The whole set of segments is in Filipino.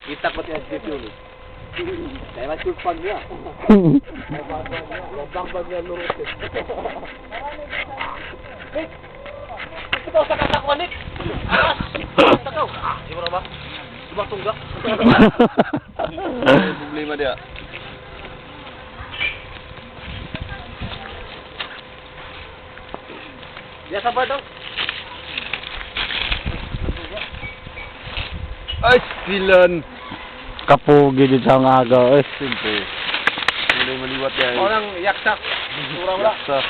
Kita pati ang jeep yun. Kaya nagsulpan niya. Lobang niya lurutin. Ito sa katakuanik. Takaw. Di mo na ba? Sumatunggak. Problema dia. Dia sabar daw. Ay, silan. Kapugi dito sa aga. Ay, Simple. Mulai maliwat yan. Orang yaksak. Surang wala. Yaksak.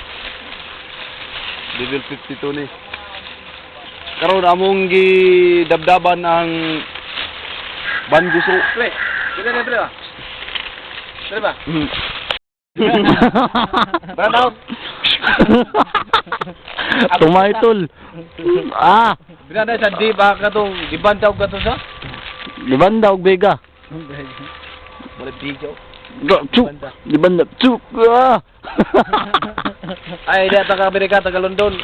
Level 52 ni. Karon among gidabdaban ang Banguso. Pre, gila na pre ba? Pre ba? Branaw. Tumaitol. Ah, Binana sa di ba ka to? Di bantaw ka to sa? libanda og bega. Wala bigaw. Chuk. Libanda. Chuk. Ah. Ay, di taga Amerika, taga London.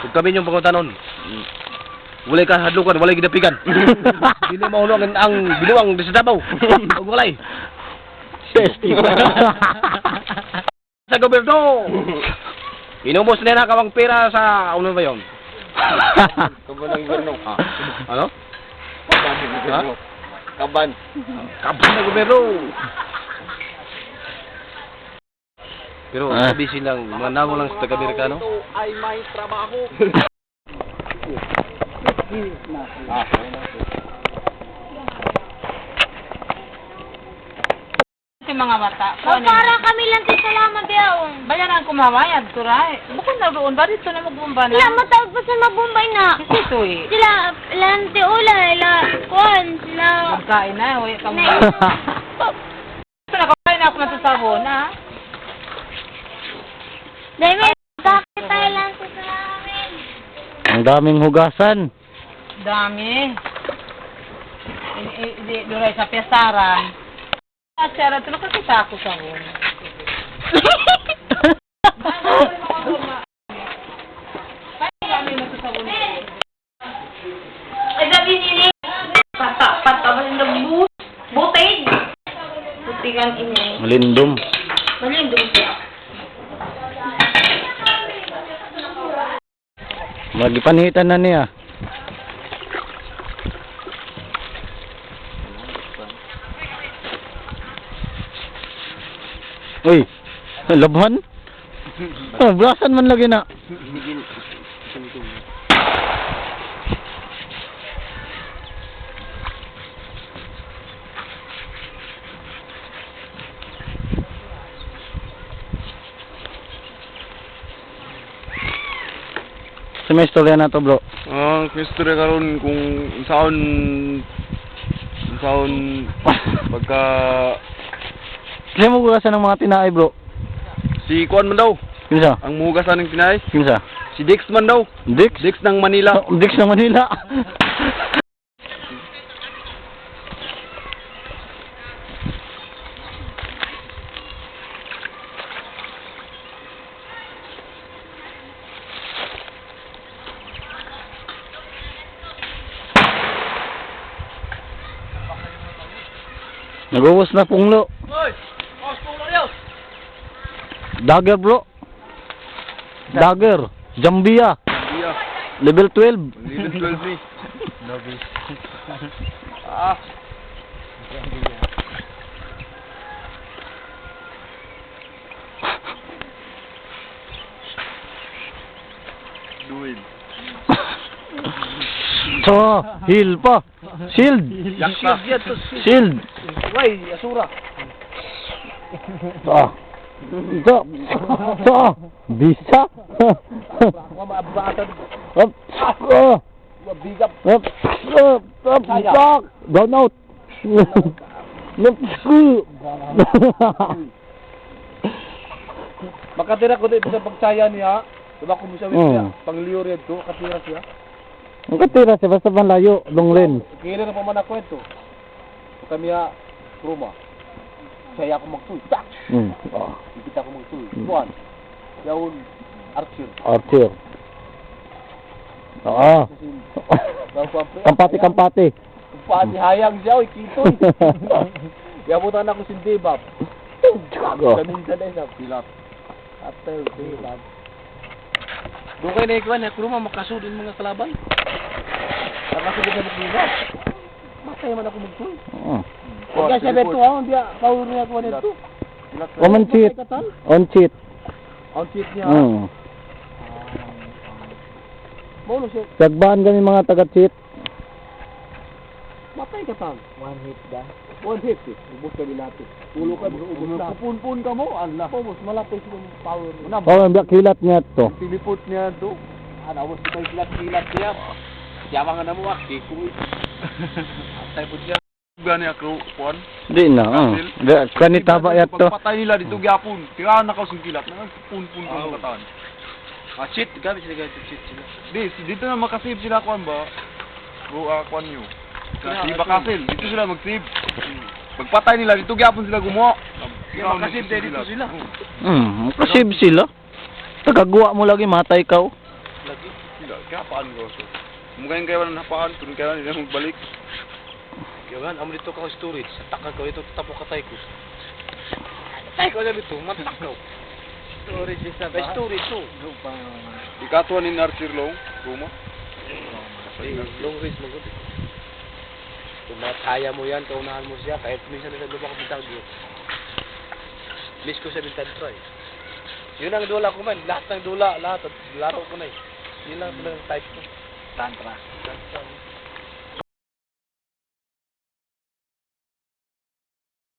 Kung kami yung pangutanon. Walay ka hadlukan, walay gidapigan. Dili mahulog ang binuang di sa Davao. Ug walay. Sa gobyerno. Inumos nila kawang pera sa ano ba 'yon? Kaban ng gobyerno. Ano? Kaban. Kaban ng gobyerno. Pero sabi silang mga namo lang sa taga-Amerikano. Ito ay may trabaho. Sa mga mata. Para kami lang ti salamat yaong. Bayaran ko mamayad, turay. Bukod na doon, ba dito na magbumba na? Sila matawag pa sa mabumbay na. Kasi ito eh. Sila, lante ula, ila, kuan, sila. Magkain na, huwi ka mo. Na- Nakakain na ako na sa sabon, ha? Dahil may bakit tayo lang sa salamin. Ang daming hugasan. Dami. Duray sa piyasaran. Sara, ito nakakita ako sa hon. Ay, sabi nila, pata, malindong butay. Butigan ini. Malindom. Malindong siya. Magipanitan na niya. Uy, labhan? Oh, blasan man lagi na. Sa may istorya na to, bro. History karon kung saan pagka Kasi mo hugasan ng mga tinaay, bro. si Kuan man daw, Kinsa? ang muhugasan ng Pinay, Kinsa? si Dix man daw, Dix? Dix ng Manila. Oh, Dix ng Manila. Nag-uwas na punglo. Hoy, punglo daw. Dagger, bro. Dagger. Jambia. Iya, Level 12. level 12 ni. Novice. Ah. Duin. So, heal pa. Shield. Yaksa. Shield. Wai, asura. So. So. So. Bisa. Wa maabata. Up. Oh. Wa bigap. Up. Up. Up. Stop. Down out. Let's go. Makatira ko dito sa pagtsaya niya. Diba kung siya Mm. pangliyo rin to, katira siya. Ang katira siya basta malayo. Long lens. Kailan na pa man ako ito. Kami Roma. Saya ako magtuloy. Tak! Oh. Ikita ako magtuloy. Kuan. Yawon. Archer. Archer. Oo. Kasi, daw ko ang pre. Kampati. Pati hayang siya, oy, kitoy. Yabutan ako si Debab. Kaminsan na isa, pilat. After Debab. Doon kayo na ikuan, ako naman makasudin mga kalaban. Nakasudin na magdibab. Matay man ako magtuloy. Oo. Kaya siya beto ako, hindi power niya ako nito. On cheat. On cheat. On cheat niya. Oo. Maulo siya, Sagbaan kami mga taga-cheat. matay ka tan. One hit da. One hit eh. Ubus ka natin. Tulo ka, ubus na. Pupunpun ka mo, Allah. Ubus, malapis yung power. Oh, ang kilat niya to. Pilipot niya to. Ano, ubus ka kilat niya. Yaman ka na mo, kikoy. Atay po siya. Gani ako, Juan. Di na. Kanita ba yan to? Pagpatay nila dito gyapon. Tira na kausing kilat. Nagpun-pun ko ng katawan. Cheat, gabi sila cheat sila. Dito na makasave sila kuan ba? Go kuan nyo. Kasi bakasil. Dito sila mag-save. Pagpatay nila dito gyapon sila gumawa. Kaya makasave tayo dito sila. Pasib sila. Tagagwa mo lagi, matay ka. Lagi sila. Kaya paan ko so. Mungkin kayo na napaan. Kung kaya nila magbalik. Yaman, amo dito ka storage. Sa takag ko ito, tapo ka tayo ko. Tayo ko na dito, mantak ko. Storage isa ba? Storage to. Ikatuan ni Archer Long. Ruma. Long range mo gud. Kung mataya mo yan, kaunahan mo siya, kahit minsan na sa lubak bintag yun. Miss ko sa bintag try. Yun ang dula ko man, lahat ng dula, lahat, laro ko na eh. Yun lang talagang type ko. Tantra.